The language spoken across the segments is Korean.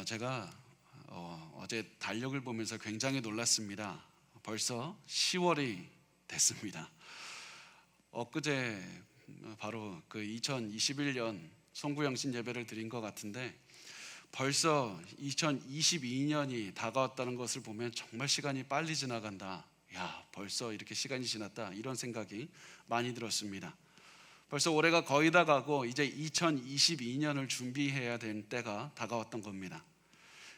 제가 어제 달력을 보면서 굉장히 놀랐습니다. 벌써 10월이 됐습니다. 엊그제 바로 그 2021년 송구영신 예배를 드린 것 같은데 벌써 2022년이 다가왔다는 것을 보면 정말 시간이 빨리 지나간다. 벌써 이렇게 시간이 지났다. 이런 생각이 많이 들었습니다. 벌써 올해가 거의 다 가고 이제 2022년을 준비해야 될 때가 다가왔던 겁니다.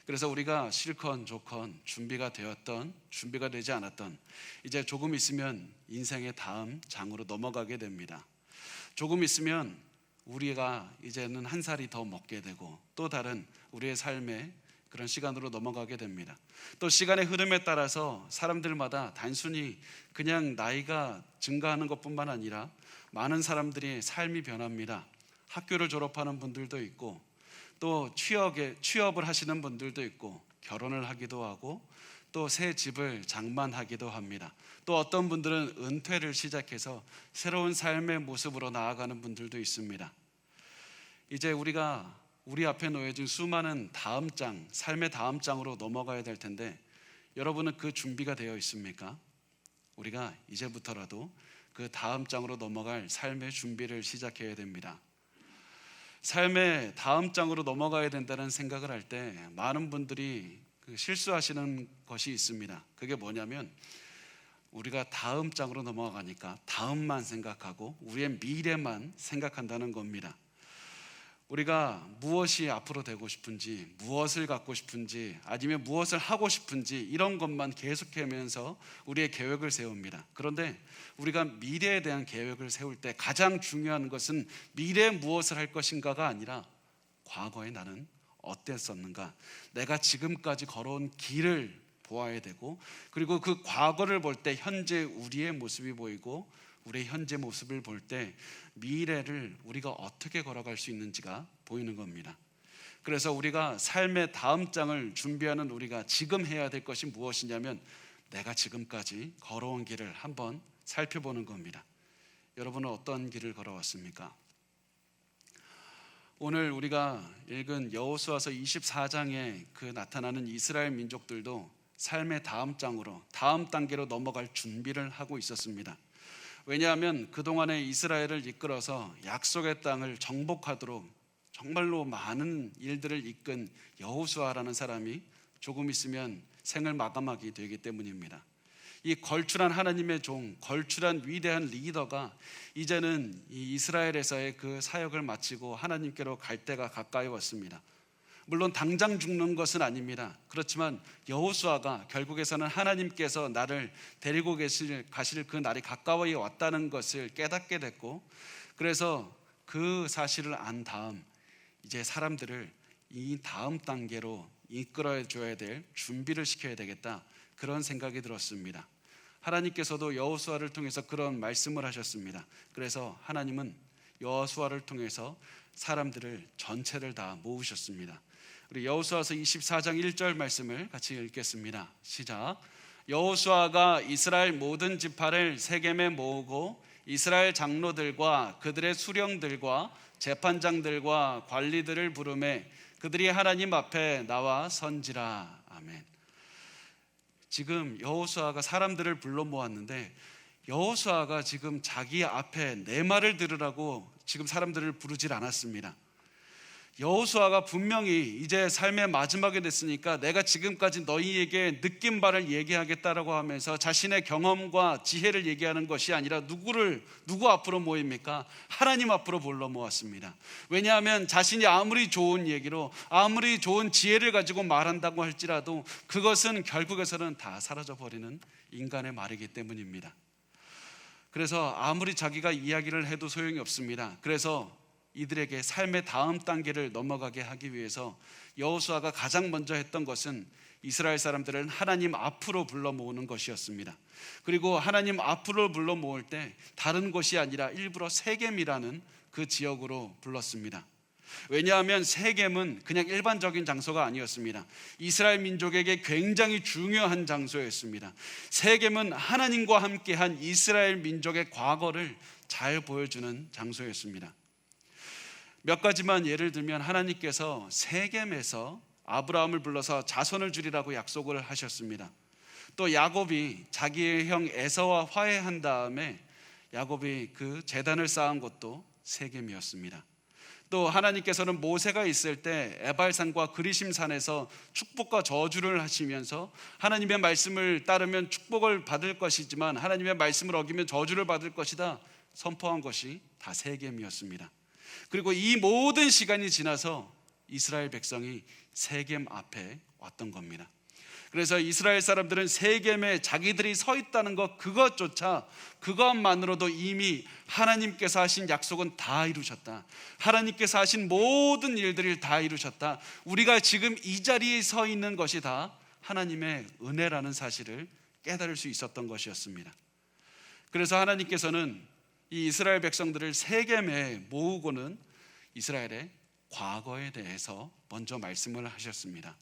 그래서 우리가 싫건 좋건 준비가 되었던 준비가 되지 않았던 이제 조금 있으면 인생의 다음 장으로 넘어가게 됩니다. 조금 있으면 우리가 이제는 한 살이 더 먹게 되고 또 다른 우리의 삶의 그런 시간으로 넘어가게 됩니다. 또 시간의 흐름에 따라서 사람들마다 단순히 그냥 나이가 증가하는 것뿐만 아니라 많은 사람들이 삶이 변합니다. 학교를 졸업하는 분들도 있고 또 취업을 하시는 분들도 있고 결혼을 하기도 하고 또 새 집을 장만하기도 합니다. 또 어떤 분들은 은퇴를 시작해서 새로운 삶의 모습으로 나아가는 분들도 있습니다. 이제 우리가 우리 앞에 놓여진 수많은 다음 장, 삶의 다음 장으로 넘어가야 될 텐데 여러분은 그 준비가 되어 있습니까? 우리가 이제부터라도 그 다음 장으로 넘어갈 삶의 준비를 시작해야 됩니다. 삶의 다음 장으로 넘어가야 된다는 생각을 할 때 많은 분들이 실수하시는 것이 있습니다. 그게 뭐냐면 우리가 다음 장으로 넘어가니까 다음만 생각하고 우리의 미래만 생각한다는 겁니다. 우리가 무엇이 앞으로 되고 싶은지, 무엇을 갖고 싶은지, 아니면 무엇을 하고 싶은지 이런 것만 계속하면서 우리의 계획을 세웁니다. 그런데 우리가 미래에 대한 계획을 세울 때 가장 중요한 것은 미래에 무엇을 할 것인가가 아니라 과거에 나는 어땠었는가, 내가 지금까지 걸어온 길을 보아야 되고 그리고 그 과거를 볼 때 현재 우리의 모습이 보이고 우리의 현재 모습을 볼 때 미래를 우리가 어떻게 걸어갈 수 있는지가 보이는 겁니다. 그래서 우리가 삶의 다음 장을 준비하는 우리가 지금 해야 될 것이 무엇이냐면 내가 지금까지 걸어온 길을 한번 살펴보는 겁니다. 여러분은 어떤 길을 걸어왔습니까? 오늘 우리가 읽은 여호수아서 24장에 그 나타나는 이스라엘 민족들도 삶의 다음 장으로 다음 단계로 넘어갈 준비를 하고 있었습니다. 왜냐하면 그동안에 이스라엘을 이끌어서 약속의 땅을 정복하도록 정말로 많은 일들을 이끈 여호수아라는 사람이 조금 있으면 생을 마감하게 되기 때문입니다. 이 걸출한 하나님의 종, 걸출한 위대한 리더가 이제는 이 이스라엘에서의 그 사역을 마치고 하나님께로 갈 때가 가까이 왔습니다. 물론 당장 죽는 것은 아닙니다. 그렇지만 여호수아가 결국에서는 하나님께서 나를 데리고 가실 그 날이 가까이 왔다는 것을 깨닫게 됐고 그래서 그 사실을 안 다음 이제 사람들을 이 다음 단계로 이끌어 줘야 될 준비를 시켜야 되겠다, 그런 생각이 들었습니다. 하나님께서도 여호수아를 통해서 그런 말씀을 하셨습니다. 그래서 하나님은 여호수아를 통해서 사람들을 전체를 다 모으셨습니다. 우리 여호수아서 24장 1절 말씀을 같이 읽겠습니다. 시작. 여호수아가 이스라엘 모든 지파를 세겜에 모으고 이스라엘 장로들과 그들의 수령들과 재판장들과 관리들을 부르매 그들이 하나님 앞에 나와 선지라. 아멘. 지금 여호수아가 사람들을 불러 모았는데 여호수아가 지금 자기 앞에 내 말을 들으라고 지금 사람들을 부르질 않았습니다. 여호수아가 분명히 이제 삶의 마지막이 됐으니까 내가 지금까지 너희에게 느낀 바를 얘기하겠다라고 하면서 자신의 경험과 지혜를 얘기하는 것이 아니라 누구 앞으로 모입니까? 하나님 앞으로 불러 모았습니다. 왜냐하면 자신이 아무리 좋은 얘기로 아무리 좋은 지혜를 가지고 말한다고 할지라도 그것은 결국에서는 다 사라져버리는 인간의 말이기 때문입니다. 그래서 아무리 자기가 이야기를 해도 소용이 없습니다. 그래서 이들에게 삶의 다음 단계를 넘어가게 하기 위해서 여호수아가 가장 먼저 했던 것은 이스라엘 사람들을 하나님 앞으로 불러 모으는 것이었습니다. 그리고 하나님 앞으로 불러 모을 때 다른 곳이 아니라 일부러 세겜이라는 그 지역으로 불렀습니다. 왜냐하면 세겜은 그냥 일반적인 장소가 아니었습니다. 이스라엘 민족에게 굉장히 중요한 장소였습니다. 세겜은 하나님과 함께한 이스라엘 민족의 과거를 잘 보여주는 장소였습니다. 몇 가지만 예를 들면 하나님께서 세겜에서 아브라함을 불러서 자손을 주리라고 약속을 하셨습니다. 또 야곱이 자기의 형 에서와 화해한 다음에 야곱이 그 제단을 쌓은 곳도 세겜이었습니다. 또 하나님께서는 모세가 있을 때 에발산과 그리심산에서 축복과 저주를 하시면서 하나님의 말씀을 따르면 축복을 받을 것이지만 하나님의 말씀을 어기면 저주를 받을 것이다 선포한 것이 다 세겜이었습니다. 그리고 이 모든 시간이 지나서 이스라엘 백성이 세겜 앞에 왔던 겁니다. 그래서 이스라엘 사람들은 세겜에 자기들이 서 있다는 것 그것만으로도 이미 하나님께서 하신 약속은 다 이루셨다. 하나님께서 하신 모든 일들을 다 이루셨다. 우리가 지금 이 자리에 서 있는 것이 다 하나님의 은혜라는 사실을 깨달을 수 있었던 것이었습니다. 그래서 하나님께서는 이 이스라엘 백성들을 세겜에 모으고는 이스라엘의 과거에 대해서 먼저 말씀을 하셨습니다.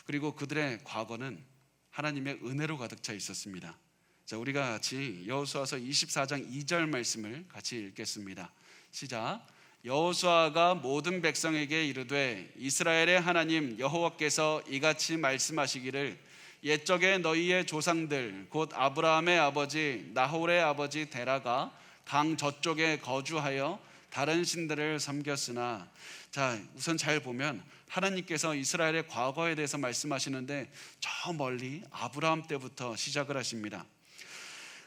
그리고 그들의 과거는 하나님의 은혜로 가득 차 있었습니다. 자, 우리가 같이 여호수아서 24장 2절 말씀을 같이 읽겠습니다. 시작. 여호수아가 모든 백성에게 이르되 이스라엘의 하나님 여호와께서 이같이 말씀하시기를 옛적에 너희의 조상들 곧 아브라함의 아버지 나홀의 아버지 데라가 강 저쪽에 거주하여 다른 신들을 섬겼으나, 자, 우선 잘 보면 하나님께서 이스라엘의 과거에 대해서 말씀하시는데 저 멀리 아브라함 때부터 시작을 하십니다.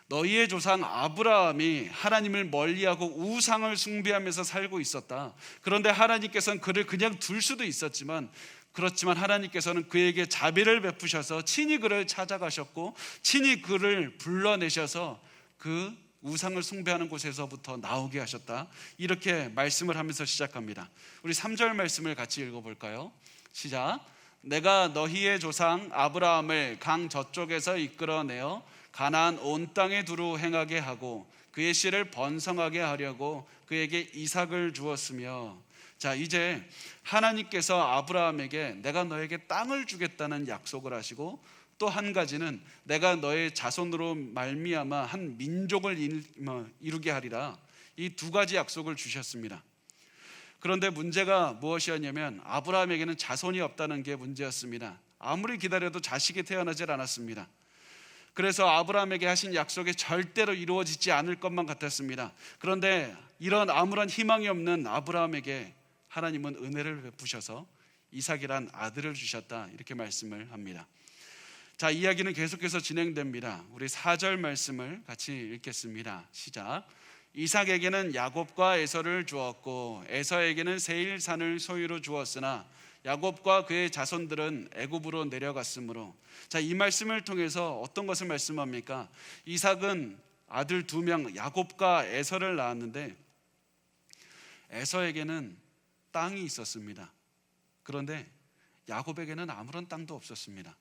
너희의 조상 아브라함이 하나님을 멀리하고 우상을 숭배하면서 살고 있었다. 그런데 하나님께서는 그를 그냥 둘 수도 있었지만, 그렇지만 하나님께서는 그에게 자비를 베푸셔서 친히 그를 찾아가셨고 친히 그를 불러내셔서 그 우상을 숭배하는 곳에서부터 나오게 하셨다. 이렇게 말씀을 하면서 시작합니다. 우리 3절 말씀을 같이 읽어볼까요? 시작. 내가 너희의 조상 아브라함을 강 저쪽에서 이끌어내어 가나안 온 땅에 두루 행하게 하고 그의 씨를 번성하게 하려고 그에게 이삭을 주었으며, 자, 이제 하나님께서 아브라함에게 내가 너에게 땅을 주겠다는 약속을 하시고 또 한 가지는 내가 너의 자손으로 말미암아 한 민족을 이루게 하리라. 이 두 가지 약속을 주셨습니다. 그런데 문제가 무엇이었냐면 아브라함에게는 자손이 없다는 게 문제였습니다. 아무리 기다려도 자식이 태어나질 않았습니다. 그래서 아브라함에게 하신 약속이 절대로 이루어지지 않을 것만 같았습니다. 그런데 이런 아무런 희망이 없는 아브라함에게 하나님은 은혜를 베푸셔서 이삭이란 아들을 주셨다. 이렇게 말씀을 합니다. 자, 이야기는 계속해서 진행됩니다. 우리 4절 말씀을 같이 읽겠습니다. 시작. 이삭에게는 야곱과 에서를 주었고 에서에게는 세일산을 소유로 주었으나 야곱과 그의 자손들은 애굽으로 내려갔으므로, 자, 이 말씀을 통해서 어떤 것을 말씀합니까? 이삭은 아들 2명 야곱과 에서를 낳았는데 에서에게는 땅이 있었습니다. 그런데 야곱에게는 아무런 땅도 없었습니다.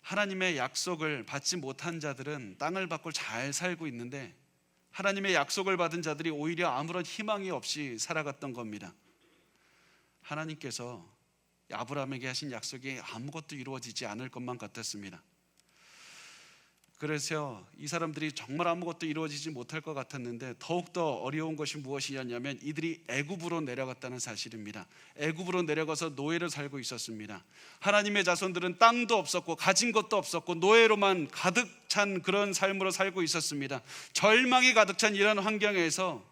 하나님의 약속을 받지 못한 자들은 땅을 받고 잘 살고 있는데 하나님의 약속을 받은 자들이 오히려 아무런 희망이 없이 살아갔던 겁니다. 하나님께서 아브라함에게 하신 약속이 아무것도 이루어지지 않을 것만 같았습니다. 그래서 이 사람들이 정말 아무것도 이루어지지 못할 것 같았는데 더욱더 어려운 것이 무엇이었냐면 이들이 애굽으로 내려갔다는 사실입니다. 애굽으로 내려가서 노예로 살고 있었습니다. 하나님의 자손들은 땅도 없었고 가진 것도 없었고 노예로만 가득 찬 그런 삶으로 살고 있었습니다. 절망이 가득 찬 이런 환경에서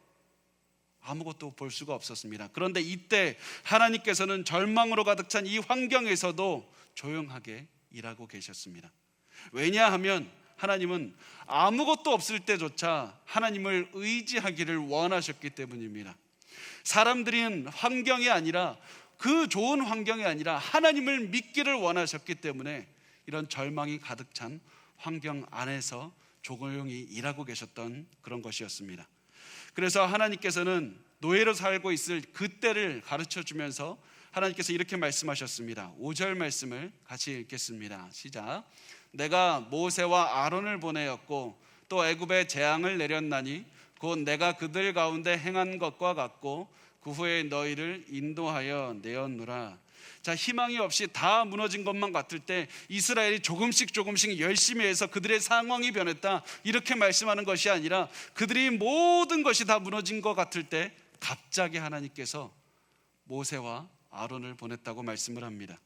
아무것도 볼 수가 없었습니다. 그런데 이때 하나님께서는 절망으로 가득 찬 이 환경에서도 조용하게 일하고 계셨습니다. 왜냐하면 하나님은 아무것도 없을 때조차 하나님을 의지하기를 원하셨기 때문입니다. 사람들은 환경이 아니라, 그 좋은 환경이 아니라 하나님을 믿기를 원하셨기 때문에 이런 절망이 가득 찬 환경 안에서 조용히 일하고 계셨던 그런 것이었습니다. 그래서 하나님께서는 노예로 살고 있을 그때를 가르쳐 주면서 하나님께서 이렇게 말씀하셨습니다. 5절 말씀을 같이 읽겠습니다. 시작. 내가 모세와 아론을 보내었고 또 애굽에 재앙을 내렸나니 곧 내가 그들 가운데 행한 것과 같고 그 후에 너희를 인도하여 내었노라. 자, 희망이 없이 다 무너진 것만 같을 때 이스라엘이 조금씩 열심히 해서 그들의 상황이 변했다 이렇게 말씀하는 것이 아니라 그들이 모든 것이 다 무너진 것 같을 때 갑자기 하나님께서 모세와 아론을 보냈다고 말씀을 합니다.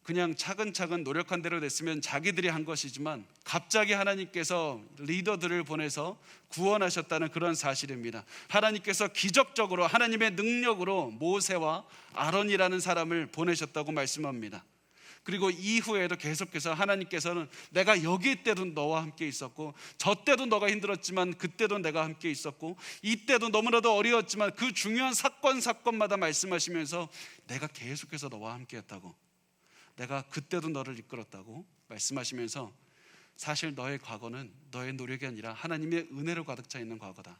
그냥 차근차근 노력한 대로 됐으면 자기들이 한 것이지만 갑자기 하나님께서 리더들을 보내서 구원하셨다는 그런 사실입니다. 하나님께서 기적적으로 하나님의 능력으로 모세와 아론이라는 사람을 보내셨다고 말씀합니다. 그리고 이후에도 계속해서 하나님께서는 내가 여기 때도 너와 함께 있었고, 저 때도 너가 힘들었지만 그때도 내가 함께 있었고, 이때도 너무나도 어려웠지만 그 중요한 사건마다 말씀하시면서 내가 계속해서 너와 함께 했다고, 내가 그때도 너를 이끌었다고 말씀하시면서 사실 너의 과거는 너의 노력이 아니라 하나님의 은혜로 가득 차 있는 과거다.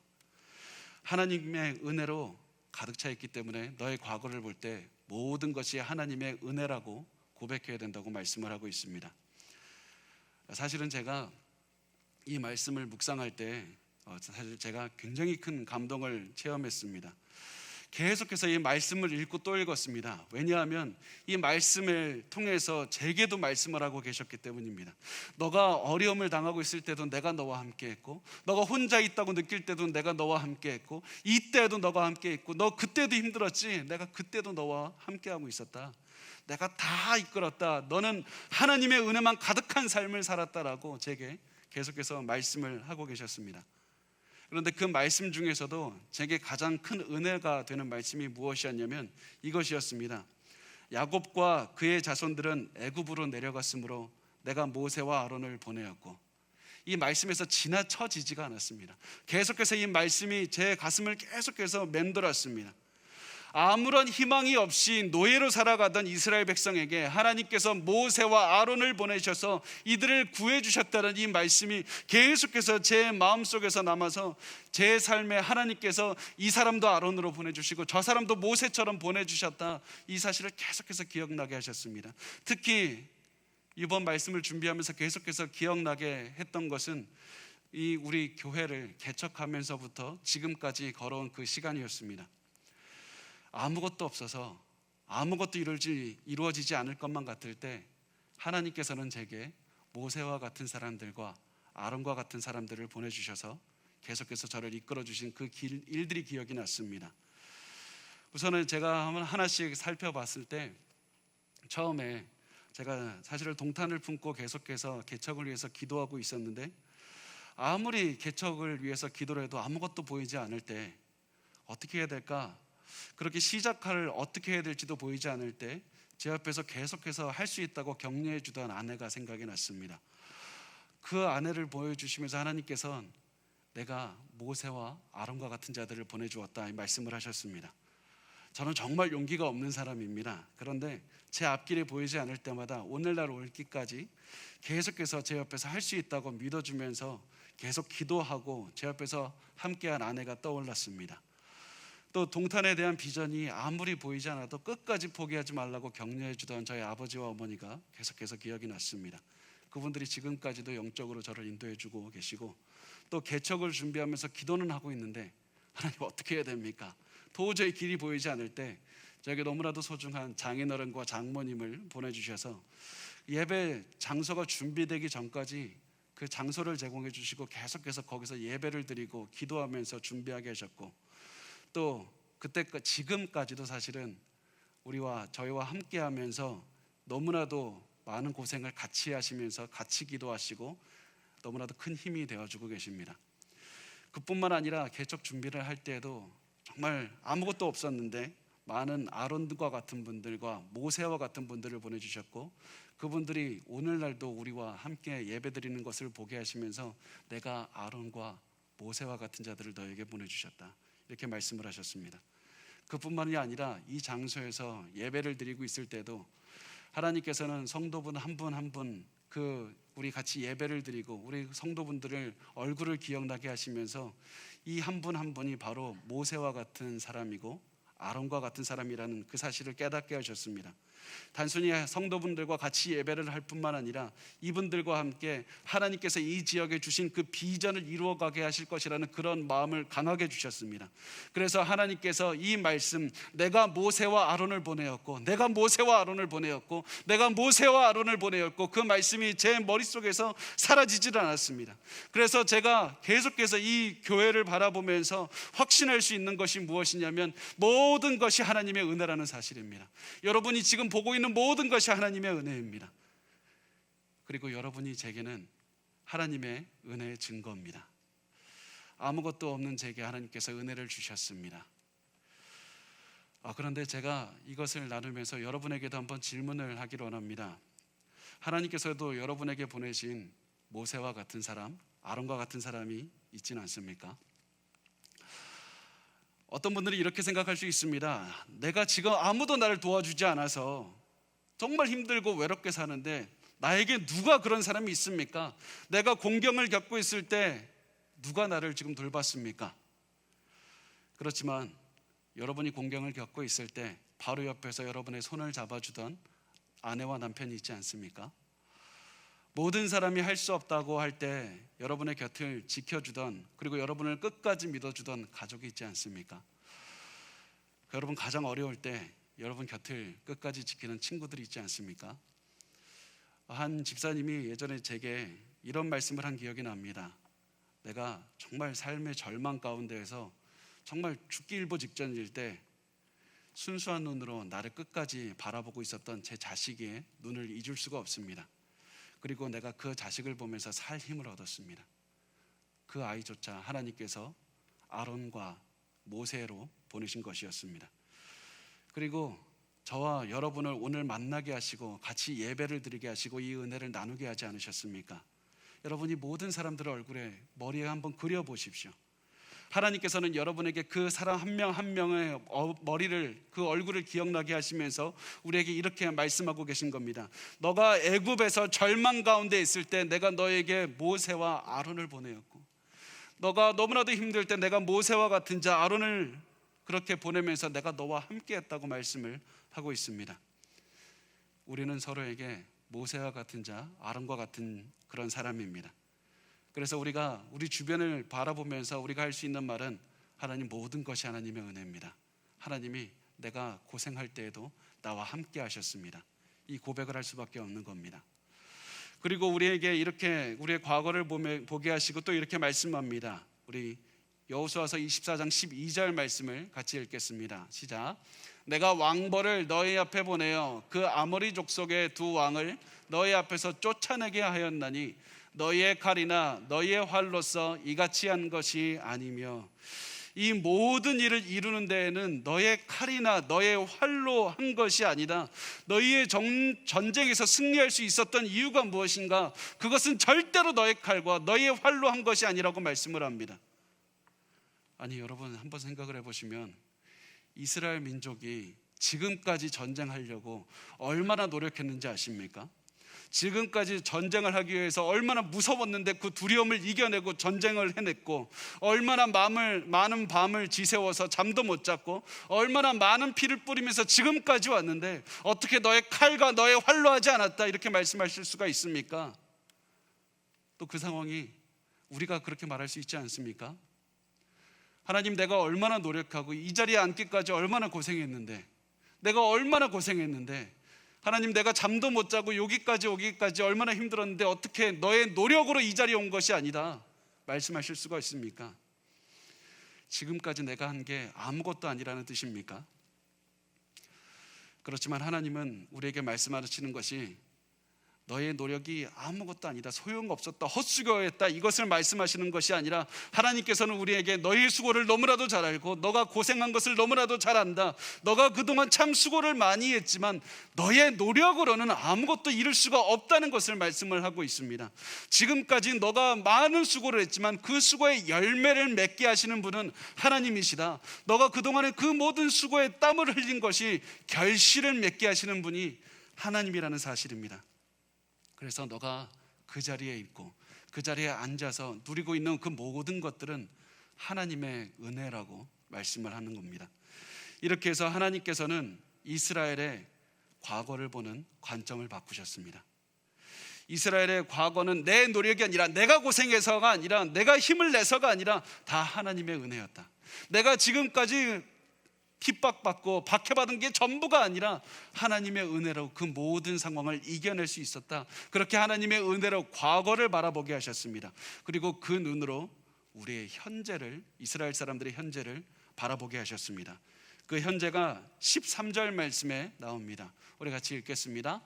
하나님의 은혜로 가득 차 있기 때문에 너의 과거를 볼 때 모든 것이 하나님의 은혜라고 고백해야 된다고 말씀을 하고 있습니다. 사실은 제가 이 말씀을 묵상할 때 사실 제가 굉장히 큰 감동을 체험했습니다. 계속해서 이 말씀을 읽고 또 읽었습니다. 왜냐하면 이 말씀을 통해서 제게도 말씀을 하고 계셨기 때문입니다. 너가 어려움을 당하고 있을 때도 내가 너와 함께 했고, 너가 혼자 있다고 느낄 때도 내가 너와 함께 했고, 이때도 너가 함께 했고, 너 그때도 힘들었지, 내가 그때도 너와 함께하고 있었다. 내가 다 이끌었다. 너는 하나님의 은혜만 가득한 삶을 살았다라고 제게 계속해서 말씀을 하고 계셨습니다. 그런데 그 말씀 중에서도 제게 가장 큰 은혜가 되는 말씀이 무엇이었냐면 이것이었습니다. 야곱과 그의 자손들은 애굽으로 내려갔으므로 내가 모세와 아론을 보내었고, 이 말씀에서 지나쳐지지가 않았습니다. 계속해서 이 말씀이 제 가슴을 계속해서 맴돌았습니다. 아무런 희망이 없이 노예로 살아가던 이스라엘 백성에게 하나님께서 모세와 아론을 보내셔서 이들을 구해주셨다는 이 말씀이 계속해서 제 마음속에서 남아서 제 삶에 하나님께서 이 사람도 아론으로 보내주시고 저 사람도 모세처럼 보내주셨다, 이 사실을 계속해서 기억나게 하셨습니다. 특히 이번 말씀을 준비하면서 계속해서 기억나게 했던 것은 이 우리 교회를 개척하면서부터 지금까지 걸어온 그 시간이었습니다. 아무것도 없어서 아무것도 이루어지지 않을 것만 같을 때 하나님께서는 제게 모세와 같은 사람들과 아론과 같은 사람들을 보내주셔서 계속해서 저를 이끌어주신 그 일들이 기억이 났습니다. 우선은 제가 하나씩 살펴봤을 때 처음에 제가 사실은 동탄을 품고 계속해서 개척을 위해서 기도하고 있었는데, 아무리 개척을 위해서 기도를 해도 아무것도 보이지 않을 때 어떻게 해야 될까? 그렇게 시작을 어떻게 해야 될지도 보이지 않을 때 제 옆에서 계속해서 할 수 있다고 격려해 주던 아내가 생각이 났습니다. 그 아내를 보여주시면서 하나님께서는 내가 모세와 아론과 같은 자들을 보내주었다, 이 말씀을 하셨습니다. 저는 정말 용기가 없는 사람입니다. 그런데 제 앞길이 보이지 않을 때마다 오늘날 올기까지 계속해서 제 옆에서 할 수 있다고 믿어주면서 계속 기도하고 제 옆에서 함께한 아내가 떠올랐습니다. 또 동탄에 대한 비전이 아무리 보이지 않아도 끝까지 포기하지 말라고 격려해 주던 저희 아버지와 어머니가 계속해서 기억이 났습니다. 그분들이 지금까지도 영적으로 저를 인도해 주고 계시고, 또 개척을 준비하면서 기도는 하고 있는데 하나님 어떻게 해야 됩니까? 도저히 길이 보이지 않을 때 저에게 너무나도 소중한 장인어른과 장모님을 보내주셔서 예배 장소가 준비되기 전까지 그 장소를 제공해 주시고 계속해서 거기서 예배를 드리고 기도하면서 준비하게 하셨고, 또 그때 지금까지도 사실은 저희와 함께하면서 너무나도 많은 고생을 같이 하시면서 같이 기도하시고 너무나도 큰 힘이 되어주고 계십니다. 그뿐만 아니라 개척 준비를 할 때에도 정말 아무것도 없었는데 많은 아론과 같은 분들과 모세와 같은 분들을 보내주셨고, 그분들이 오늘날도 우리와 함께 예배드리는 것을 보게 하시면서 내가 아론과 모세와 같은 자들을 너에게 보내주셨다, 이렇게 말씀을 하셨습니다. 그뿐만이 아니라 이 장소에서 예배를 드리고 있을 때도 하나님께서는 성도분 한 분 한 분 우리 같이 예배를 드리고 우리 성도분들을 얼굴을 기억나게 하시면서 이 한 분 한 분이 바로 모세와 같은 사람이고 아론과 같은 사람이라는 그 사실을 깨닫게 하셨습니다. 단순히 성도분들과 같이 예배를 할 뿐만 아니라 이분들과 함께 하나님께서 이 지역에 주신 그 비전을 이루어가게 하실 것이라는 그런 마음을 강하게 주셨습니다. 그래서 하나님께서 이 말씀, 내가 모세와 아론을 보내었고 내가 모세와 아론을 보내었고 내가 모세와 아론을 보내었고, 그 말씀이 제 머릿속에서 사라지질 않았습니다. 그래서 제가 계속해서 이 교회를 바라보면서 확신할 수 있는 것이 무엇이냐면 모든 것이 하나님의 은혜라는 사실입니다. 여러분이 지금 보고 있는 모든 것이 하나님의 은혜입니다. 그리고 여러분이 제게는 하나님의 은혜의 증거입니다. 아무것도 없는 제게 하나님께서 은혜를 주셨습니다. 그런데 제가 이것을 나누면서 여러분에게도 한번 질문을 하기를 원합니다. 하나님께서도 여러분에게 보내신 모세와 같은 사람, 아론과 같은 사람이 있지는 않습니까? 어떤 분들이 이렇게 생각할 수 있습니다. 내가 지금 아무도 나를 도와주지 않아서 정말 힘들고 외롭게 사는데 나에게 누가 그런 사람이 있습니까? 내가 공경을 겪고 있을 때 누가 나를 지금 돌봤습니까? 그렇지만 여러분이 공경을 겪고 있을 때 바로 옆에서 여러분의 손을 잡아주던 아내와 남편이 있지 않습니까? 모든 사람이 할 수 없다고 할 때 여러분의 곁을 지켜주던, 그리고 여러분을 끝까지 믿어주던 가족이 있지 않습니까? 여러분 가장 어려울 때 여러분 곁을 끝까지 지키는 친구들이 있지 않습니까? 한 집사님이 예전에 제게 이런 말씀을 한 기억이 납니다. 내가 정말 삶의 절망 가운데에서 정말 죽기 일보 직전일 때 순수한 눈으로 나를 끝까지 바라보고 있었던 제 자식의 눈을 잊을 수가 없습니다. 그리고 내가 그 자식을 보면서 살 힘을 얻었습니다. 그 아이조차 하나님께서 아론과 모세로 보내신 것이었습니다. 그리고 저와 여러분을 오늘 만나게 하시고 같이 예배를 드리게 하시고 이 은혜를 나누게 하지 않으셨습니까? 여러분이 모든 사람들의 얼굴에 머리에 한번 그려보십시오. 하나님께서는 여러분에게 그 사람 한 명 한 명의 머리를, 그 얼굴을 기억나게 하시면서 우리에게 이렇게 말씀하고 계신 겁니다. 너가 애굽에서 절망 가운데 있을 때 내가 너에게 모세와 아론을 보내었고, 너가 너무나도 힘들 때 내가 모세와 같은 자 아론을 그렇게 보내면서 내가 너와 함께 했다고 말씀을 하고 있습니다. 우리는 서로에게 모세와 같은 자, 아론과 같은 그런 사람입니다. 그래서 우리가 우리 주변을 바라보면서 우리가 할 수 있는 말은 하나님, 모든 것이 하나님의 은혜입니다. 하나님이 내가 고생할 때에도 나와 함께 하셨습니다. 이 고백을 할 수밖에 없는 겁니다. 그리고 우리에게 이렇게 우리의 과거를 보게 하시고 또 이렇게 말씀합니다. 우리 여호수아서 24장 12절 말씀을 같이 읽겠습니다. 시작. 내가 왕벌을 너희 앞에 보내어 그 아모리 족속의 두 왕을 너희 앞에서 쫓아내게 하였나니 너희의 칼이나 너희의 활로서 이같이 한 것이 아니며, 이 모든 일을 이루는 데에는 너의 칼이나 너의 활로 한 것이 아니라 너희의 전쟁에서 승리할 수 있었던 이유가 무엇인가? 그것은 절대로 너의 칼과 너의 활로 한 것이 아니라고 말씀을 합니다. 아니, 여러분 한번 생각을 해보시면 이스라엘 민족이 지금까지 전쟁하려고 얼마나 노력했는지 아십니까? 지금까지 전쟁을 하기 위해서 얼마나 무서웠는데 그 두려움을 이겨내고 전쟁을 해냈고, 얼마나 많은 밤을 지새워서 잠도 못 잤고, 얼마나 많은 피를 뿌리면서 지금까지 왔는데 어떻게 너의 칼과 너의 활로 하지 않았다 이렇게 말씀하실 수가 있습니까? 또 그 상황이 우리가 그렇게 말할 수 있지 않습니까? 하나님, 내가 얼마나 노력하고 이 자리에 앉기까지 얼마나 고생했는데, 내가 얼마나 고생했는데, 하나님, 내가 잠도 못 자고 여기까지 오기까지 얼마나 힘들었는데 어떻게 너의 노력으로 이 자리에 온 것이 아니다 말씀하실 수가 있습니까? 지금까지 내가 한 게 아무것도 아니라는 뜻입니까? 그렇지만 하나님은 우리에게 말씀하시는 것이 너의 노력이 아무것도 아니다, 소용없었다, 헛수고했다, 이것을 말씀하시는 것이 아니라 하나님께서는 우리에게 너의 수고를 너무나도 잘 알고 너가 고생한 것을 너무나도 잘 안다. 너가 그동안 참 수고를 많이 했지만 너의 노력으로는 아무것도 이룰 수가 없다는 것을 말씀을 하고 있습니다. 지금까지 너가 많은 수고를 했지만 그 수고의 열매를 맺게 하시는 분은 하나님이시다. 너가 그동안의 그 모든 수고에 땀을 흘린 것이 결실을 맺게 하시는 분이 하나님이라는 사실입니다. 그래서 너가 그 자리에 있고 그 자리에 앉아서 누리고 있는 그 모든 것들은 하나님의 은혜라고 말씀을 하는 겁니다. 이렇게 해서 하나님께서는 이스라엘의 과거를 보는 관점을 바꾸셨습니다. 이스라엘의 과거는 내 노력이 아니라, 내가 고생해서가 아니라, 내가 힘을 내서가 아니라 다 하나님의 은혜였다. 내가 지금까지 핍박받고 박해받은 게 전부가 아니라 하나님의 은혜로 그 모든 상황을 이겨낼 수 있었다. 그렇게 하나님의 은혜로 과거를 바라보게 하셨습니다. 그리고 그 눈으로 우리의 현재를, 이스라엘 사람들의 현재를 바라보게 하셨습니다. 그 현재가 13절 말씀에 나옵니다. 우리 같이 읽겠습니다.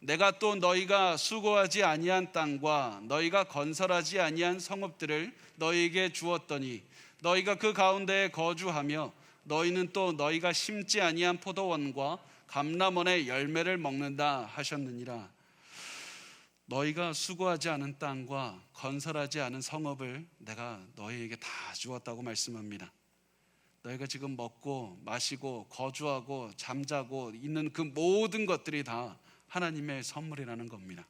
내가 또 너희가 수고하지 아니한 땅과 너희가 건설하지 아니한 성읍들을 너희에게 주었더니 너희가 그 가운데에 거주하며 너희는 또 너희가 심지 아니한 포도원과 감람원의 열매를 먹는다 하셨느니라. 너희가 수고하지 않은 땅과 건설하지 않은 성읍을 내가 너희에게 다 주었다고 말씀합니다. 너희가 지금 먹고 마시고 거주하고 잠자고 있는 그 모든 것들이 다 하나님의 선물이라는 겁니다.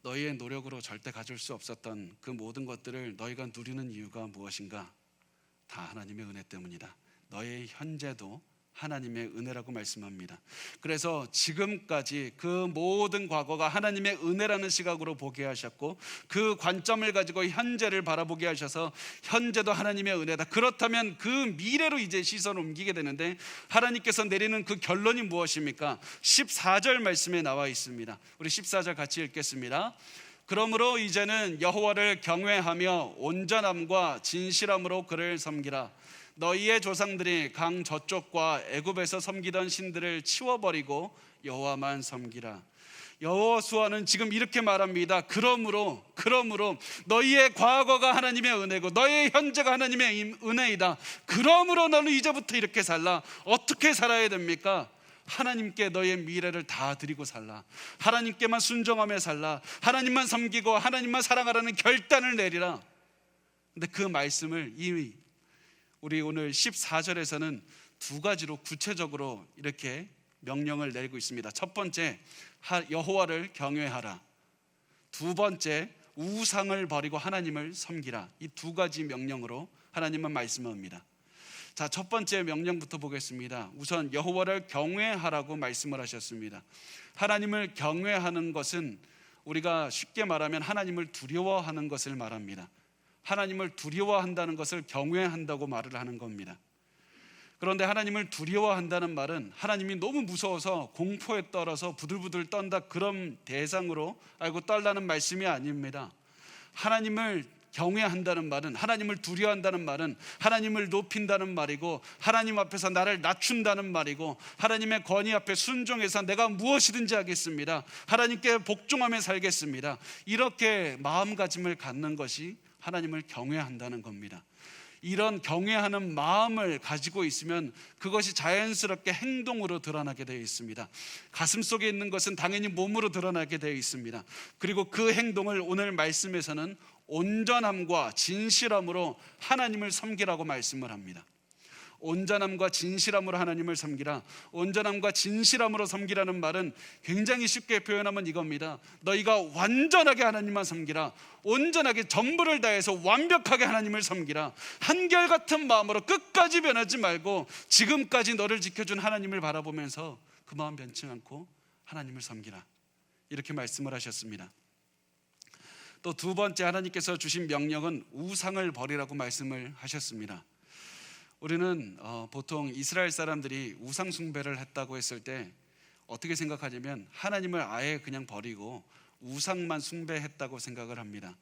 너희의 노력으로 절대 가질 수 없었던 그 모든 것들을 너희가 누리는 이유가 무엇인가? 다 하나님의 은혜 때문이다. 너의 현재도 하나님의 은혜라고 말씀합니다. 그래서 지금까지 그 모든 과거가 하나님의 은혜라는 시각으로 보게 하셨고, 그 관점을 가지고 현재를 바라보게 하셔서 현재도 하나님의 은혜다. 그렇다면 그 미래로 이제 시선을 옮기게 되는데, 하나님께서 내리는 그 결론이 무엇입니까? 14절 말씀에 나와 있습니다. 우리 14절 같이 읽겠습니다. 그러므로 이제는 여호와를 경외하며 온전함과 진실함으로 그를 섬기라. 너희의 조상들이 강 저쪽과 애굽에서 섬기던 신들을 치워버리고 여호와만 섬기라. 여호수아는 지금 이렇게 말합니다. 그러므로 너희의 과거가 하나님의 은혜고 너희의 현재가 하나님의 은혜이다. 그러므로 너는 이제부터 이렇게 살라. 어떻게 살아야 됩니까? 하나님께 너의 미래를 다 드리고 살라. 하나님께만 순종하며 살라. 하나님만 섬기고 하나님만 사랑하라는 결단을 내리라. 근데 그 말씀을 이미 우리 오늘 14절에서는 두 가지로 구체적으로 이렇게 명령을 내리고 있습니다. 첫 번째, 여호와를 경외하라. 두 번째, 우상을 버리고 하나님을 섬기라. 이 두 가지 명령으로 하나님은 말씀합니다. 자, 첫 번째 명령부터 보겠습니다. 우선 여호와를 경외하라고 말씀을 하셨습니다. 하나님을 경외하는 것은 우리가 쉽게 말하면 하나님을 두려워하는 것을 말합니다. 하나님을 두려워한다는 것을 경외한다고 말을 하는 겁니다. 그런데 하나님을 두려워한다는 말은 하나님이 너무 무서워서 공포에 떨어서 부들부들 떤다, 그런 대상으로 알고 떨라는 말씀이 아닙니다. 하나님을 경외한다는 말은, 하나님을 두려워한다는 말은 하나님을 높인다는 말이고, 하나님 앞에서 나를 낮춘다는 말이고, 하나님의 권위 앞에 순종해서 내가 무엇이든지 하겠습니다, 하나님께 복종하며 살겠습니다, 이렇게 마음가짐을 갖는 것이 하나님을 경외한다는 겁니다. 이런 경외하는 마음을 가지고 있으면 그것이 자연스럽게 행동으로 드러나게 되어 있습니다. 가슴 속에 있는 것은 당연히 몸으로 드러나게 되어 있습니다. 그리고 그 행동을 오늘 말씀에서는 온전함과 진실함으로 하나님을 섬기라고 말씀을 합니다. 온전함과 진실함으로 하나님을 섬기라. 온전함과 진실함으로 섬기라는 말은 굉장히 쉽게 표현하면 이겁니다. 너희가 완전하게 하나님만 섬기라. 온전하게 전부를 다해서 완벽하게 하나님을 섬기라. 한결같은 마음으로 끝까지 변하지 말고 지금까지 너를 지켜준 하나님을 바라보면서 그 마음 변치 않고 하나님을 섬기라. 이렇게 말씀을 하셨습니다. 또 두 번째, 하나님께서 주신 명령은 우상을 버리라고 말씀을 하셨습니다. 우리는 보통 이스라엘 사람들이 우상 숭배를 했다고 했을 때 어떻게 생각하냐면 하나님을 아예 그냥 버리고 우상만 숭배했다고 생각을 합니다.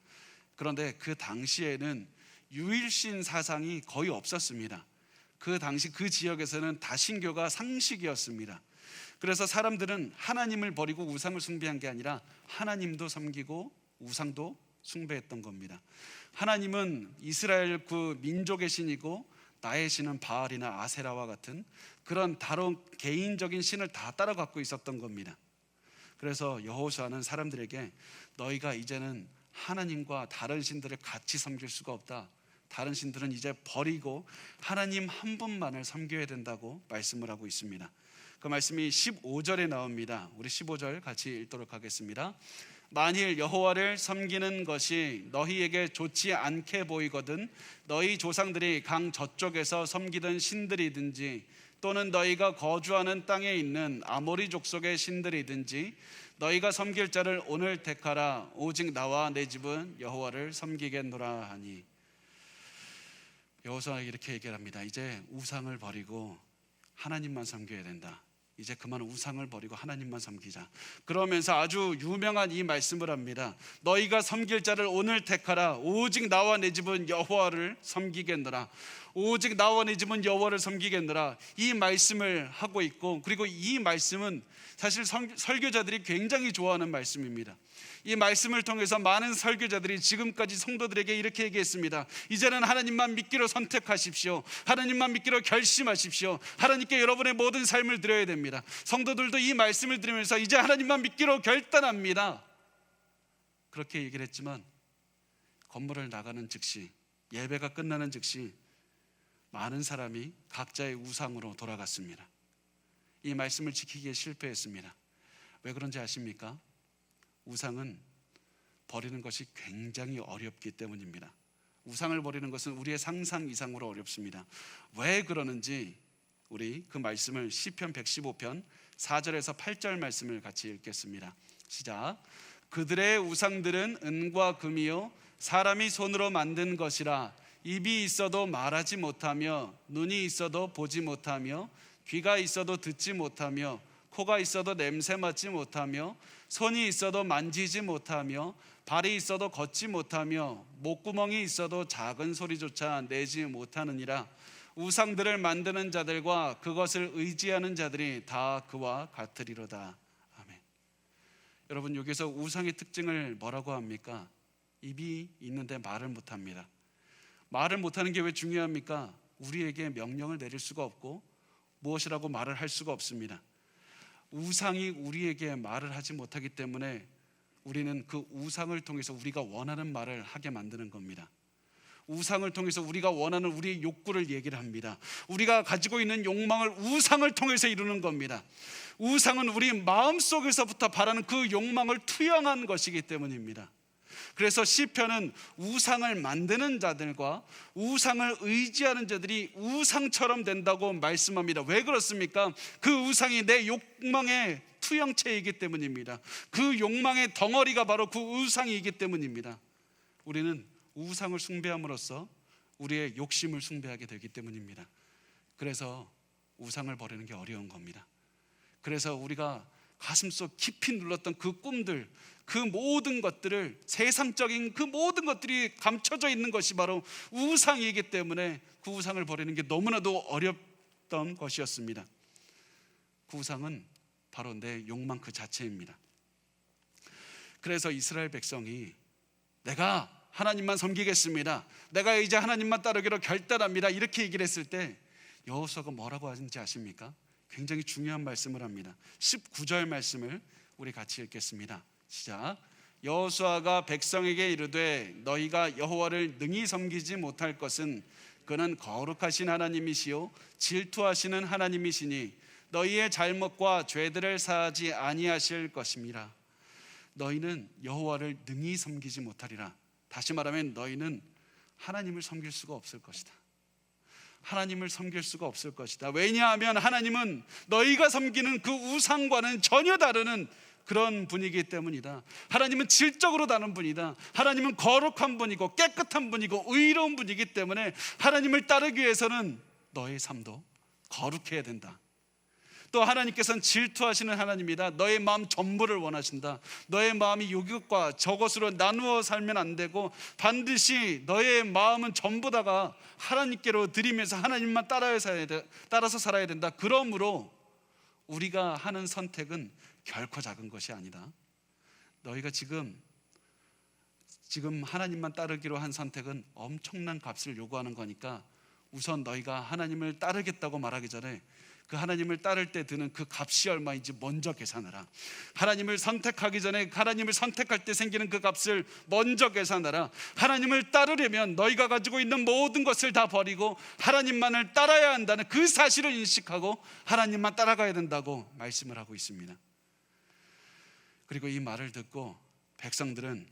그런데 그 당시에는 유일신 사상이 거의 없었습니다. 그 당시 그 지역에서는 다신교가 상식이었습니다. 그래서 사람들은 하나님을 버리고 우상을 숭배한 게 아니라 하나님도 섬기고 우상도 숭배했던 겁니다. 하나님은 이스라엘 그 민족의 신이고 나의 신은 바알이나 아세라와 같은 그런 다른 개인적인 신을 다 따라갖고 있었던 겁니다. 그래서 여호수아는 사람들에게 너희가 이제는 하나님과 다른 신들을 같이 섬길 수가 없다. 다른 신들은 이제 버리고 하나님 한 분만을 섬겨야 된다고 말씀을 하고 있습니다. 그 말씀이 15절에 나옵니다. 우리 15절 같이 읽도록 하겠습니다. 만일 여호와를 섬기는 것이 너희에게 좋지 않게 보이거든 너희 조상들이 강 저쪽에서 섬기던 신들이든지 또는 너희가 거주하는 땅에 있는 아모리 족속의 신들이든지 너희가 섬길 자를 오늘 택하라. 오직 나와 내 집은 여호와를 섬기겠노라 하니. 여호수아가 이렇게 얘기합니다. 이제 우상을 버리고 하나님만 섬겨야 된다. 이제 그만 우상을 버리고 하나님만 섬기자. 그러면서 아주 유명한 이 말씀을 합니다. 너희가 섬길 자를 오늘 택하라. 오직 나와 내 집은 여호와를 섬기겠노라. 오직 나와 내 집은 여호와를 섬기겠노라. 이 말씀을 하고 있고, 그리고 이 말씀은 사실 설교자들이 굉장히 좋아하는 말씀입니다. 이 말씀을 통해서 많은 설교자들이 지금까지 성도들에게 이렇게 얘기했습니다. 이제는 하나님만 믿기로 선택하십시오. 하나님만 믿기로 결심하십시오. 하나님께 여러분의 모든 삶을 드려야 됩니다. 성도들도 이 말씀을 들으면서 이제 하나님만 믿기로 결단합니다. 그렇게 얘기를 했지만 건물을 나가는 즉시, 예배가 끝나는 즉시 많은 사람이 각자의 우상으로 돌아갔습니다. 이 말씀을 지키기에 실패했습니다. 왜 그런지 아십니까? 우상은 버리는 것이 굉장히 어렵기 때문입니다. 우상을 버리는 것은 우리의 상상 이상으로 어렵습니다. 왜 그러는지 우리 그 말씀을 시편 115편 4절에서 8절 말씀을 같이 읽겠습니다. 시작. 그들의 우상들은 은과 금이요 사람이 손으로 만든 것이라. 입이 있어도 말하지 못하며, 눈이 있어도 보지 못하며, 귀가 있어도 듣지 못하며, 코가 있어도 냄새 맡지 못하며, 손이 있어도 만지지 못하며, 발이 있어도 걷지 못하며, 목구멍이 있어도 작은 소리조차 내지 못하느니라. 우상들을 만드는 자들과 그것을 의지하는 자들이 다 그와 같으리로다. 아멘. 여러분, 여기서 우상의 특징을 뭐라고 합니까? 입이 있는데 말을 못합니다. 말을 못하는 게 왜 중요합니까? 우리에게 명령을 내릴 수가 없고 무엇이라고 말을 할 수가 없습니다. 우상이 우리에게 말을 하지 못하기 때문에 우리는 그 우상을 통해서 우리가 원하는 말을 하게 만드는 겁니다. 우상을 통해서 우리가 원하는 우리의 욕구를 얘기를 합니다. 우리가 가지고 있는 욕망을 우상을 통해서 이루는 겁니다. 우상은 우리 마음속에서부터 바라는 그 욕망을 투영한 것이기 때문입니다. 그래서 시편은 우상을 만드는 자들과 우상을 의지하는 자들이 우상처럼 된다고 말씀합니다. 왜 그렇습니까? 그 우상이 내 욕망의 투영체이기 때문입니다. 그 욕망의 덩어리가 바로 그 우상이기 때문입니다. 우리는 우상을 숭배함으로써 우리의 욕심을 숭배하게 되기 때문입니다. 그래서 우상을 버리는 게 어려운 겁니다. 그래서 우리가 가슴속 깊이 눌렀던 그 꿈들, 그 모든 것들을, 세상적인 그 모든 것들이 감춰져 있는 것이 바로 우상이기 때문에 그 우상을 버리는 게 너무나도 어렵던 것이었습니다. 그 우상은 바로 내 욕망 그 자체입니다. 그래서 이스라엘 백성이 내가 하나님만 섬기겠습니다, 내가 이제 하나님만 따르기로 결단합니다, 이렇게 얘기를 했을 때 여호수아가 뭐라고 하는지 아십니까? 굉장히 중요한 말씀을 합니다. 19절 말씀을 우리 같이 읽겠습니다. 시작. 여호수아가 백성에게 이르되 너희가 여호와를 능히 섬기지 못할 것은 그는 거룩하신 하나님이시요 질투하시는 하나님이시니 너희의 잘못과 죄들을 사하지 아니하실 것임이라. 너희는 여호와를 능히 섬기지 못하리라. 다시 말하면 너희는 하나님을 섬길 수가 없을 것이다. 하나님을 섬길 수가 없을 것이다. 왜냐하면 하나님은 너희가 섬기는 그 우상과는 전혀 다른 그런 분이기 때문이다. 하나님은 질적으로 다른 분이다. 하나님은 거룩한 분이고 깨끗한 분이고 의로운 분이기 때문에 하나님을 따르기 위해서는 너의 삶도 거룩해야 된다. 또 하나님께서는 질투하시는 하나님이다. 너의 마음 전부를 원하신다. 너의 마음이 이것과 저것으로 나누어 살면 안 되고 반드시 너의 마음은 전부 다가 하나님께로 드리면서 하나님만 따라서 살아야 된다. 그러므로 우리가 하는 선택은 결코 작은 것이 아니다. 너희가 지금 하나님만 따르기로 한 선택은 엄청난 값을 요구하는 거니까 우선 너희가 하나님을 따르겠다고 말하기 전에 그 하나님을 따를 때 드는 그 값이 얼마인지 먼저 계산하라. 하나님을 선택하기 전에 하나님을 선택할 때 생기는 그 값을 먼저 계산하라. 하나님을 따르려면 너희가 가지고 있는 모든 것을 다 버리고 하나님만을 따라야 한다는 그 사실을 인식하고 하나님만 따라가야 된다고 말씀을 하고 있습니다. 그리고 이 말을 듣고 백성들은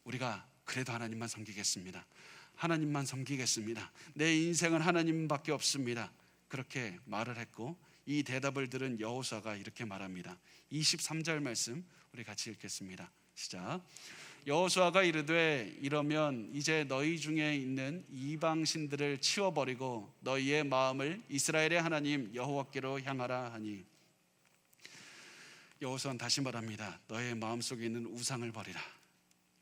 우리가 그래도 하나님만 섬기겠습니다, 하나님만 섬기겠습니다, 내 인생은 하나님밖에 없습니다, 그렇게 말을 했고, 이 대답을 들은 여호수아가 이렇게 말합니다. 23절 말씀 우리 같이 읽겠습니다. 시작. 여호수아가 이르되 이러면 이제 너희 중에 있는 이방 신들을 치워버리고 너희의 마음을 이스라엘의 하나님 여호와께로 향하라 하니. 여호수아는 다시 말합니다. 너의 마음속에 있는 우상을 버리라.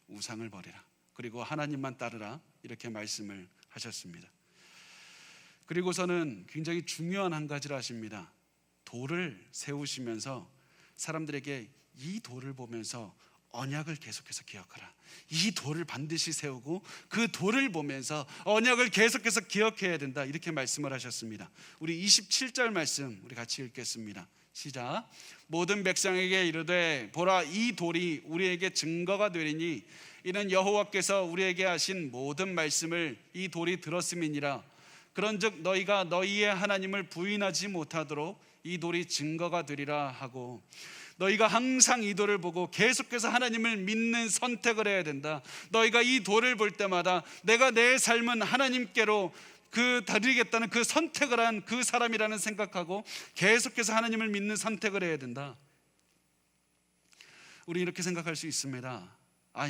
우상을 버리라. 그리고 하나님만 따르라. 이렇게 말씀을 하셨습니다. 그리고서는 굉장히 중요한 한 가지를 하십니다. 돌을 세우시면서 사람들에게 이 돌을 보면서 언약을 계속해서 기억하라. 이 돌을 반드시 세우고 그 돌을 보면서 언약을 계속해서 기억해야 된다. 이렇게 말씀을 하셨습니다. 우리 27절 말씀 우리 같이 읽겠습니다. 시작. 모든 백성에게 이르되 보라, 이 돌이 우리에게 증거가 되리니 이는 여호와께서 우리에게 하신 모든 말씀을 이 돌이 들었음이니라. 그런즉 너희가 너희의 하나님을 부인하지 못하도록 이 돌이 증거가 되리라 하고, 너희가 항상 이 돌을 보고 계속해서 하나님을 믿는 선택을 해야 된다. 너희가 이 돌을 볼 때마다 내가 내 삶은 하나님께로 드리겠다는 그 선택을 한 그 사람이라는 생각하고 계속해서 하나님을 믿는 선택을 해야 된다. 우리 이렇게 생각할 수 있습니다.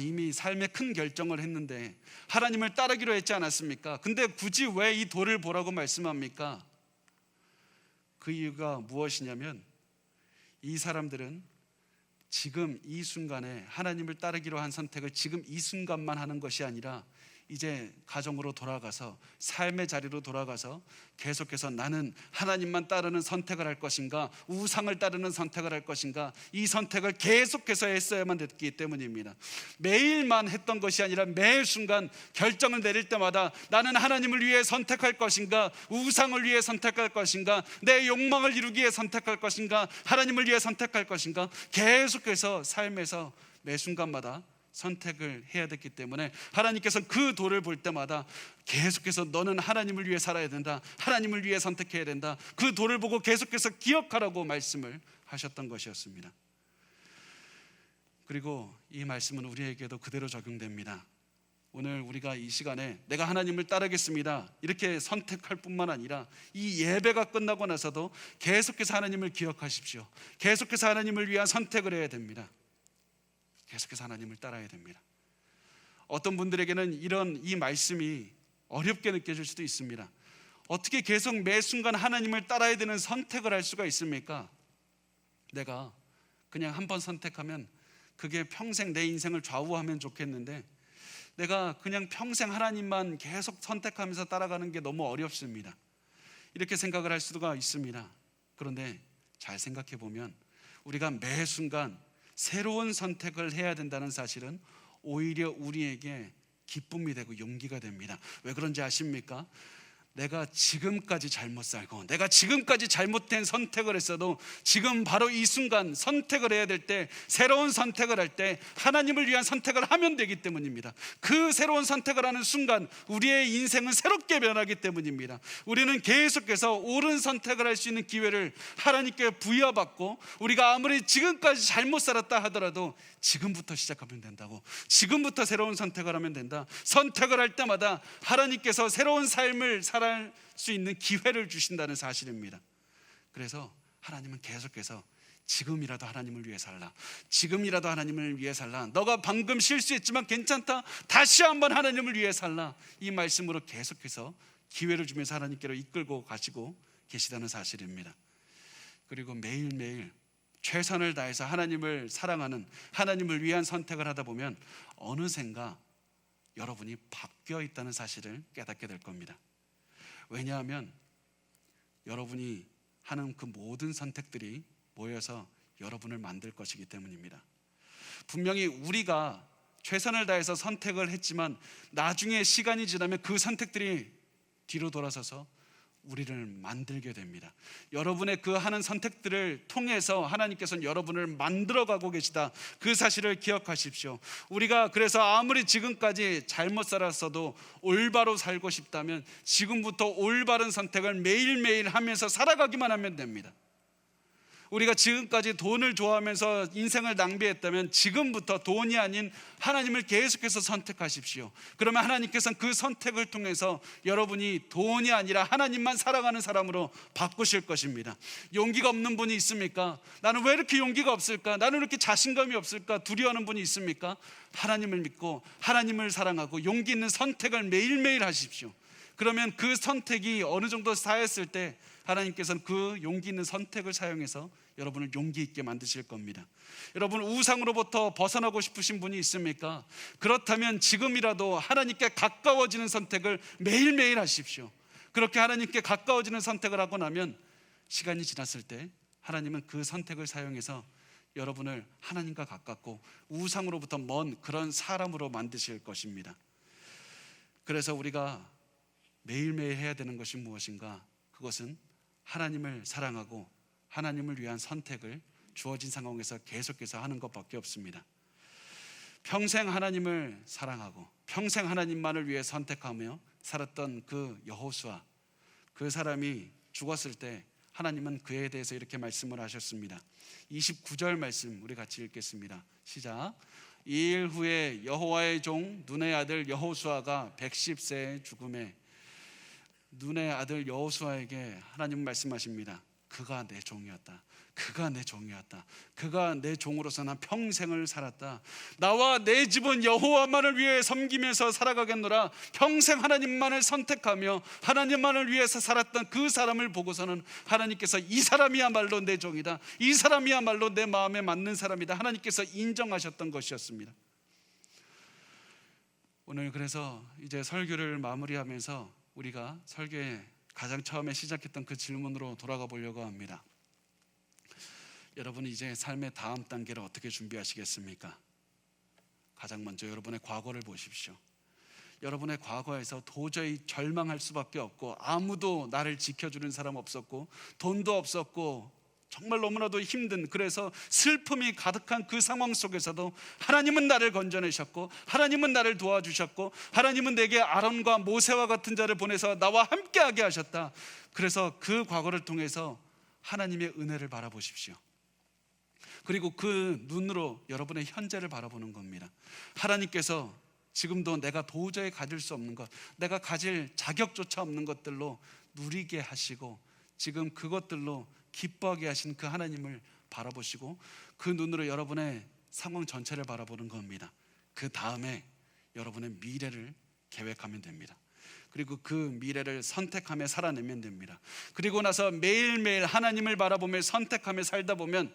이미 삶의 큰 결정을 했는데 하나님을 따르기로 했지 않았습니까? 근데 굳이 왜 이 돌을 보라고 말씀합니까? 그 이유가 무엇이냐면, 이 사람들은 지금 이 순간에 하나님을 따르기로 한 선택을 지금 이 순간만 하는 것이 아니라 이제 가정으로 돌아가서 삶의 자리로 돌아가서 계속해서 나는 하나님만 따르는 선택을 할 것인가, 우상을 따르는 선택을 할 것인가, 이 선택을 계속해서 했어야만 됐기 때문입니다. 매일만 했던 것이 아니라 매 순간 결정을 내릴 때마다 나는 하나님을 위해 선택할 것인가, 우상을 위해 선택할 것인가, 내 욕망을 이루기 위해 선택할 것인가, 하나님을 위해 선택할 것인가, 계속해서 삶에서 매 순간마다 선택을 해야 됐기 때문에 하나님께서 그 돌을 볼 때마다 계속해서 너는 하나님을 위해 살아야 된다, 하나님을 위해 선택해야 된다, 그 돌을 보고 계속해서 기억하라고 말씀을 하셨던 것이었습니다. 그리고 이 말씀은 우리에게도 그대로 적용됩니다. 오늘 우리가 이 시간에 내가 하나님을 따르겠습니다 이렇게 선택할 뿐만 아니라 이 예배가 끝나고 나서도 계속해서 하나님을 기억하십시오. 계속해서 하나님을 위한 선택을 해야 됩니다. 계속해서 하나님을 따라야 됩니다. 어떤 분들에게는 이 말씀이 어렵게 느껴질 수도 있습니다. 어떻게 계속 매 순간 하나님을 따라야 되는 선택을 할 수가 있습니까? 내가 그냥 한 번 선택하면 그게 평생 내 인생을 좌우하면 좋겠는데 내가 그냥 평생 하나님만 계속 선택하면서 따라가는 게 너무 어렵습니다. 이렇게 생각을 할 수가 있습니다. 그런데 잘 생각해 보면 우리가 매 순간 새로운 선택을 해야 된다는 사실은 오히려 우리에게 기쁨이 되고 용기가 됩니다. 왜 그런지 아십니까? 내가 지금까지 잘못 살고 내가 지금까지 잘못된 선택을 했어도 지금 바로 이 순간 선택을 해야 될 때, 새로운 선택을 할 때 하나님을 위한 선택을 하면 되기 때문입니다. 그 새로운 선택을 하는 순간 우리의 인생은 새롭게 변하기 때문입니다. 우리는 계속해서 옳은 선택을 할 수 있는 기회를 하나님께 부여받고, 우리가 아무리 지금까지 잘못 살았다 하더라도 지금부터 시작하면 된다고, 지금부터 새로운 선택을 하면 된다. 선택을 할 때마다 하나님께서 새로운 삶을 살아갈 수 있는 기회를 주신다는 사실입니다. 그래서 하나님은 계속해서 지금이라도 하나님을 위해 살라, 지금이라도 하나님을 위해 살라, 너가 방금 실수했지만 괜찮다, 다시 한번 하나님을 위해 살라, 이 말씀으로 계속해서 기회를 주면서 하나님께로 이끌고 가시고 계시다는 사실입니다. 그리고 매일매일 최선을 다해서 하나님을 사랑하는, 하나님을 위한 선택을 하다 보면 어느샌가 여러분이 바뀌어 있다는 사실을 깨닫게 될 겁니다. 왜냐하면 여러분이 하는 그 모든 선택들이 모여서 여러분을 만들 것이기 때문입니다. 분명히 우리가 최선을 다해서 선택을 했지만 나중에 시간이 지나면 그 선택들이 뒤로 돌아서서 우리를 만들게 됩니다. 여러분의 그 하는 선택들을 통해서 하나님께서는 여러분을 만들어가고 계시다, 그 사실을 기억하십시오. 우리가 그래서 아무리 지금까지 잘못 살았어도 올바로 살고 싶다면 지금부터 올바른 선택을 매일매일 하면서 살아가기만 하면 됩니다. 우리가 지금까지 돈을 좋아하면서 인생을 낭비했다면 지금부터 돈이 아닌 하나님을 계속해서 선택하십시오. 그러면 하나님께서는 그 선택을 통해서 여러분이 돈이 아니라 하나님만 사랑하는 사람으로 바꾸실 것입니다. 용기가 없는 분이 있습니까? 나는 왜 이렇게 용기가 없을까? 나는 왜 이렇게 자신감이 없을까? 두려워하는 분이 있습니까? 하나님을 믿고 하나님을 사랑하고 용기 있는 선택을 매일매일 하십시오. 그러면 그 선택이 어느 정도 쌓였을 때 하나님께서는 그 용기 있는 선택을 사용해서 여러분을 용기 있게 만드실 겁니다. 여러분, 우상으로부터 벗어나고 싶으신 분이 있습니까? 그렇다면 지금이라도 하나님께 가까워지는 선택을 매일매일 하십시오. 그렇게 하나님께 가까워지는 선택을 하고 나면 시간이 지났을 때 하나님은 그 선택을 사용해서 여러분을 하나님과 가깝고 우상으로부터 먼 그런 사람으로 만드실 것입니다. 그래서 우리가 매일매일 해야 되는 것이 무엇인가? 그것은 하나님을 사랑하고 하나님을 위한 선택을 주어진 상황에서 계속해서 하는 것밖에 없습니다. 평생 하나님을 사랑하고 평생 하나님만을 위해 선택하며 살았던 그 여호수아, 그 사람이 죽었을 때 하나님은 그에 대해서 이렇게 말씀을 하셨습니다. 29절 말씀 우리 같이 읽겠습니다. 시작. 2일 후에 여호와의 종 눈의 아들 여호수아가 110세에 죽음에, 눈의 아들 여호수아에게 하나님 말씀하십니다. 그가 내 종이었다. 그가 내 종이었다. 그가 내 종으로서 난 평생을 살았다. 나와 내 집은 여호와만을 위해 섬기면서 살아가겠노라. 평생 하나님만을 선택하며 하나님만을 위해서 살았던 그 사람을 보고서는 하나님께서 이 사람이야말로 내 종이다. 이 사람이야말로 내 마음에 맞는 사람이다. 하나님께서 인정하셨던 것이었습니다. 오늘 그래서 이제 설교를 마무리하면서 우리가 설교에 가장 처음에 시작했던 그 질문으로 돌아가 보려고 합니다. 여러분이 이제 삶의 다음 단계를 어떻게 준비하시겠습니까? 가장 먼저 여러분의 과거를 보십시오. 여러분의 과거에서 도저히 절망할 수밖에 없고 아무도 나를 지켜주는 사람 없었고 돈도 없었고 정말 너무나도 힘든, 그래서 슬픔이 가득한 그 상황 속에서도 하나님은 나를 건져내셨고 하나님은 나를 도와주셨고 하나님은 내게 아론과 모세와 같은 자를 보내서 나와 함께하게 하셨다. 그래서 그 과거를 통해서 하나님의 은혜를 바라보십시오. 그리고 그 눈으로 여러분의 현재를 바라보는 겁니다. 하나님께서 지금도 내가 도저히 가질 수 없는 것, 내가 가질 자격조차 없는 것들로 누리게 하시고 지금 그것들로 기뻐하게 하신 그 하나님을 바라보시고 그 눈으로 여러분의 상황 전체를 바라보는 겁니다. 그 다음에 여러분의 미래를 계획하면 됩니다. 그리고 그 미래를 선택하며 살아내면 됩니다. 그리고 나서 매일매일 하나님을 바라보며 선택하며 살다 보면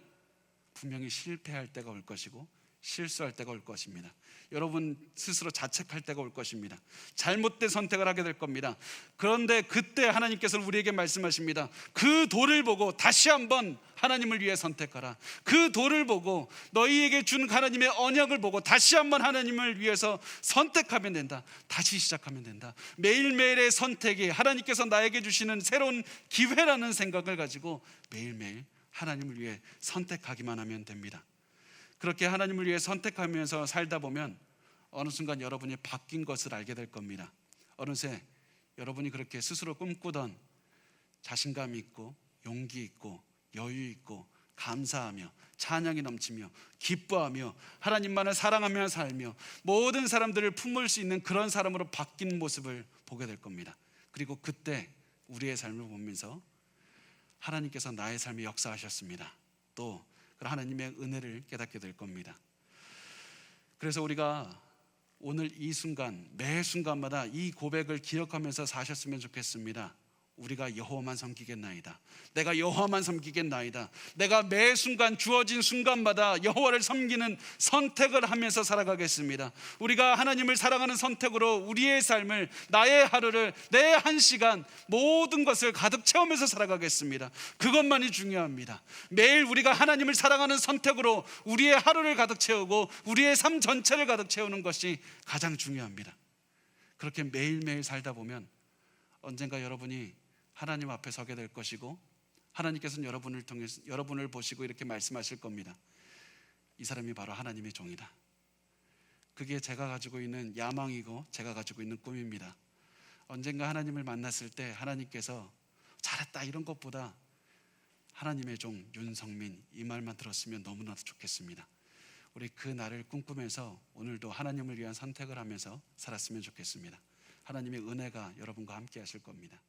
분명히 실패할 때가 올 것이고 실수할 때가 올 것입니다. 여러분 스스로 자책할 때가 올 것입니다. 잘못된 선택을 하게 될 겁니다. 그런데 그때 하나님께서는 우리에게 말씀하십니다. 그 돌을 보고 다시 한번 하나님을 위해 선택하라. 그 돌을 보고 너희에게 준 하나님의 언약을 보고 다시 한번 하나님을 위해서 선택하면 된다. 다시 시작하면 된다. 매일매일의 선택이 하나님께서 나에게 주시는 새로운 기회라는 생각을 가지고 매일매일 하나님을 위해 선택하기만 하면 됩니다. 그렇게 하나님을 위해 선택하면서 살다 보면 어느 순간 여러분이 바뀐 것을 알게 될 겁니다. 어느새 여러분이 그렇게 스스로 꿈꾸던 자신감 있고 용기 있고 여유 있고 감사하며 찬양이 넘치며 기뻐하며 하나님만을 사랑하며 살며 모든 사람들을 품을 수 있는 그런 사람으로 바뀐 모습을 보게 될 겁니다. 그리고 그때 우리의 삶을 보면서 하나님께서 나의 삶에 역사하셨습니다. 또 하나님의 은혜를 깨닫게 될 겁니다. 그래서 우리가 오늘 이 순간, 매 순간마다 이 고백을 기억하면서 사셨으면 좋겠습니다. 우리가 여호와만 섬기겠나이다. 내가 여호와만 섬기겠나이다. 내가 매 순간 주어진 순간마다 여호와를 섬기는 선택을 하면서 살아가겠습니다. 우리가 하나님을 사랑하는 선택으로 우리의 삶을, 나의 하루를, 내 한 시간 모든 것을 가득 채우면서 살아가겠습니다. 그것만이 중요합니다. 매일 우리가 하나님을 사랑하는 선택으로 우리의 하루를 가득 채우고 우리의 삶 전체를 가득 채우는 것이 가장 중요합니다. 그렇게 매일매일 살다 보면 언젠가 여러분이 하나님 앞에 서게 될 것이고 하나님께서는 여러분을 통해서 여러분을 보시고 이렇게 말씀하실 겁니다. 이 사람이 바로 하나님의 종이다. 그게 제가 가지고 있는 야망이고 제가 가지고 있는 꿈입니다. 언젠가 하나님을 만났을 때 하나님께서 잘했다 이런 것보다 하나님의 종 윤성민, 이 말만 들었으면 너무나도 좋겠습니다. 우리 그 날을 꿈꾸면서 오늘도 하나님을 위한 선택을 하면서 살았으면 좋겠습니다. 하나님의 은혜가 여러분과 함께 하실 겁니다.